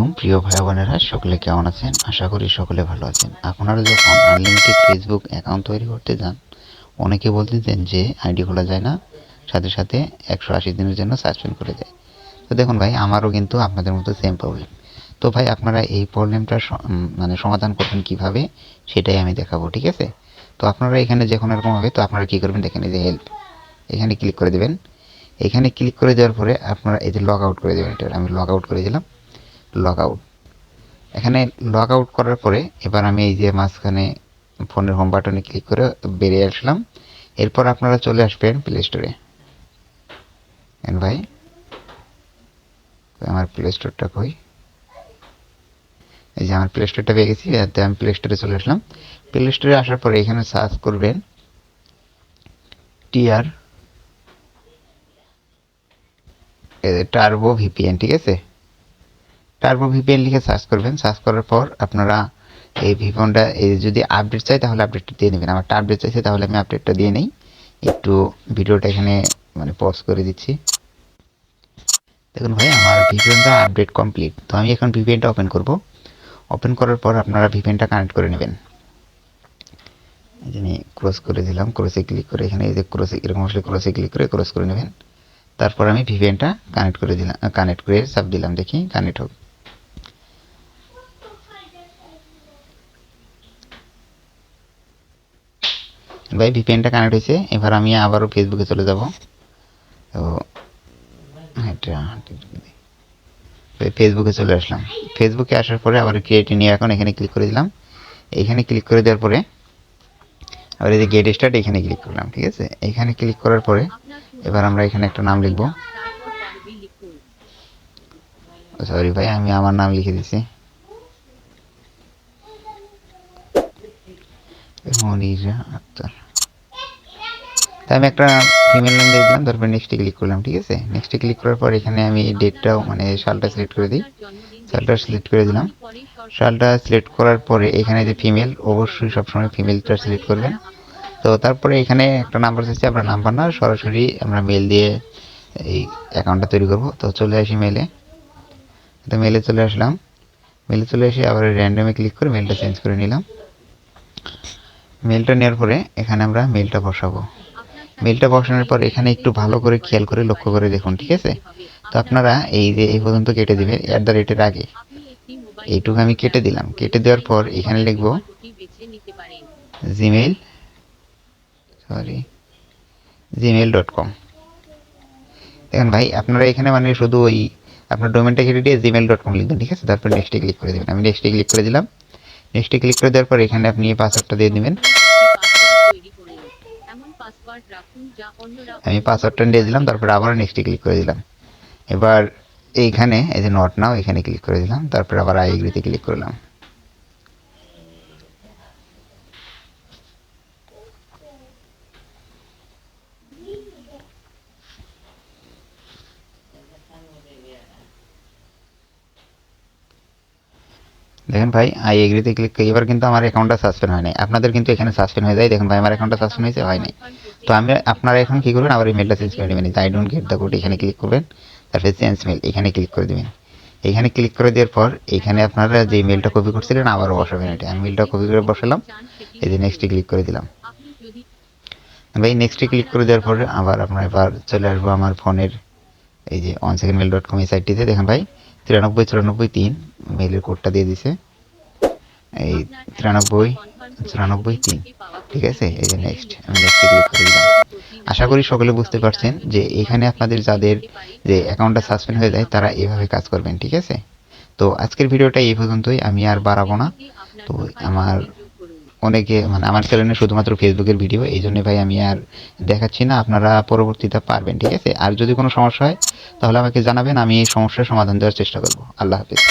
আলাইকুম প্রিয় ভাই বোনেরা, সকলে কেমন আছেন? আশা করি সকলে ভালো আছেন। আপনারা যখন আনলিমিটেড ফেসবুক অ্যাকাউন্ট তৈরি করতে যান, অনেকে বলতেছেন যে আইডি খোলা যায় না, সাথে সাথে 180 দিনের জন্য সাসপেন্ড করে দেয়। তো দেখুন ভাই, আমারও কিন্তু আপনাদের মতো সেম প্রবলেম। তো ভাই, আপনারা এই প্রবলেমটা সমাধান করবেন কিভাবে, সেটাই আমি দেখাবো, ঠিক আছে? তো আপনারা এখানে যে কোনো রকম হবে, তো আপনারা কী করবেন দেখেন, এই যে হেল্প, এখানে ক্লিক করে দেবেন। এখানে ক্লিক করে দেওয়ার পরে আপনারা এই যে লগ আউট করে দেবেন। এটা আমি লগ আউট করে দিলাম, লগ আউট। এখানে লগ আউট করার পরে এবার আমি এই যে মাঝখানে ফোনের হোম বাটনে ক্লিক করে বেরিয়ে আসলাম। এরপর আপনারা চলে আসবেন প্লে স্টোরে। ভাই, আমার প্লে স্টোরটা কই? এই যে আমার প্লে স্টোরটা পেয়ে গেছি, যাতে আমি প্লে স্টোরে চলে আসলাম। প্লে স্টোরে আসার পরে এখানে সার্চ করবেন টিআর টার্বো ভিপিএন, ঠিক আছে? টার্বো ভিপিএন লিখে সার্চ করবেন। সার্চ করার পর আপনারা এই ভিপিএনটা যদি আপডেট চাই তাহলে আপডেটটা দিয়ে নেবেন। আমারটা আপডেট চাইছে, তাহলে আমি আপডেটটা দিয়ে নেই। একটু ভিডিওটা এখানে পজ করে দিচ্ছি। দেখুন ভাই, আমার ভিপিএনটা আপডেট কমপ্লিট। তো আমি এখন ভিপিএনটা ওপেন করব। ওপেন করার পর আপনারা ভিপিএনটা কানেক্ট করে নেবেন। আমি ক্রস করে দিলাম, ক্রসে ক্লিক করে এখানে এই যে ক্রসে এরকম আসলে ক্রসে ক্লিক করে ক্রস করে নেবেন। তারপর আমি ভিপিএনটা কানেক্ট করে দিলাম, কানেক্ট করে চাপ দিলাম, দেখি কানেক্ট হোক। ভাই, ভিপিএনটা কানেক্ট হয়েছে। এবার আমি আবারও ফেসবুকে চলে যাব। তো এটা ফেসবুকে চলে আসলাম। ফেসবুকে আসার পরে আবার ক্রিয়েট নিউ অ্যাকাউন্ট এখানে ক্লিক করে দিলাম। এখানে ক্লিক করে দেওয়ার পরে আবার এই যে গেট স্টার্ট এখানে ক্লিক করলাম, ঠিক আছে? এখানে ক্লিক করার পরে এবার আমরা এখানে একটা নাম লিখব। সরি ভাই, আমি আমার নাম লিখে দিছি, মনিরা আক্তার। তাই আমি একটা ফিমেল নাম দিয়ে দিলাম, তারপর নেক্সটে ক্লিক করলাম, ঠিক আছে? নেক্সটে ক্লিক করার পর এখানে আমি ডেটটাও সালটা সিলেক্ট করে দিই। সালটা সিলেক্ট করে দিলাম। সালটা সিলেক্ট করার পরে এখানে যে ফিমেল, অবশ্যই সবসময় ফিমেলটা সিলেক্ট করবেন। তো তারপরে এখানে একটা নাম্বার চাইছি, আমরা নাম্বার না, সরাসরি আমরা মেল দিয়ে এই অ্যাকাউন্টটা তৈরি করব। তো চলে আসি মেলে। তো মেলে চলে আসলাম। মেলে চলে এসে আবার র্যান্ডমে ক্লিক করে মেলটা চেঞ্জ করে নিলাম। মেলটা নেওয়ার পরে এখানে আমরা মেলটা বসাবো। মেলটা বসানোর পর এখানে একটু ভালো করে খেয়াল করে লক্ষ্য করে দেখুন, ঠিক আছে? তো আপনারা এই যে এই পর্যন্ত কেটে দিবেন, @এর আগে এইটুকু আমি কেটে দিলাম। কেটে দেওয়ার পর এখানে লিখব gmail.com। দেখেন ভাই, আপনারা এখানে শুধু ওই আপনার ডোমেনটা কেটে দিয়ে gmail.com লিখবেন, ঠিক আছে? তারপর নেক্সটে ক্লিক করে দেবেন। আমি নেক্সটে ক্লিক করে দিলাম। নেক্সটে ক্লিক করে দেওয়ার পর এখানে আপনি পাসওয়ার্ডটা দিয়ে দেবেন। আমি পাসওয়ার্ডটা দিয়ে দিলাম, তারপর আবার নেক্সটে ক্লিক করে দিলাম। এবার এইখানে এই যে নট নাও এখানে ক্লিক করে দিলাম, তারপর আবার আই এগ্রিতে ক্লিক করলাম। দেখেন ভাই, আই এগ্রিতে ক্লিক করে এবার কিন্তু আমার অ্যাকাউন্টটা সাসপেন্ড হয় নাই। আপনাদের কিন্তু এখানে সাসপেন্ড হয়ে যায়। দেখুন ভাই, আমার অ্যাকাউন্টটা সাসপেন্ড হয়েছে, হয় নাই। তো আপনারা এখন কি করবেন, আবার ইমেলটা চেঞ্জ করে নেবেন। I don't get the code এখানে ক্লিক করবেন, তারপরে চেঞ্জ মেল এখানে ক্লিক করে দেবেন। এখানে ক্লিক করে দেওয়ার পর এখানে আপনারা যে মেলটা কপি করছিলেন আবারও বসাবেন। এটা আমি মেলটা কপি করে বসালাম। এই যে নেক্সটে ক্লিক করে দিলাম। ভাই, নেক্সটে ক্লিক করে দেওয়ার পরে আবার আপনার এবার চলে আসবো আমার ফোনের এই যে onesecondmail.com এই সাইটটিতে। দেখেন ভাই, 939493 মেইলের কোডটা দিয়ে দিছে, এই 939493, ঠিক আছে? এই যে নেক্সট, আমি নেক্সটে ক্লিক করে দিলাম। আশা করি সকলে বুঝতে পারছেন যে এখানে আপনাদের যাদের যে অ্যাকাউন্টটা সাসপেন্ড হয়ে যায় তারা এভাবে কাজ করবেন, ঠিক আছে? তো আজকের ভিডিওটা এই পর্যন্তই, আমি আর বাড়াবো না। তো আমার অনেকে আমার চ্যানেলে শুধুমাত্র ফেসবুকের ভিডিও, এই জন্য ভাই আমি আর দেখাচ্ছি না। আপনারা পরবর্তীতে পারবেন, ঠিক আছে? আর যদি কোনো সমস্যা হয় তাহলে আমাকে জানাবেন, আমি এই সমস্যার সমাধান দেওয়ার চেষ্টা করব। আল্লাহ হাফিজ।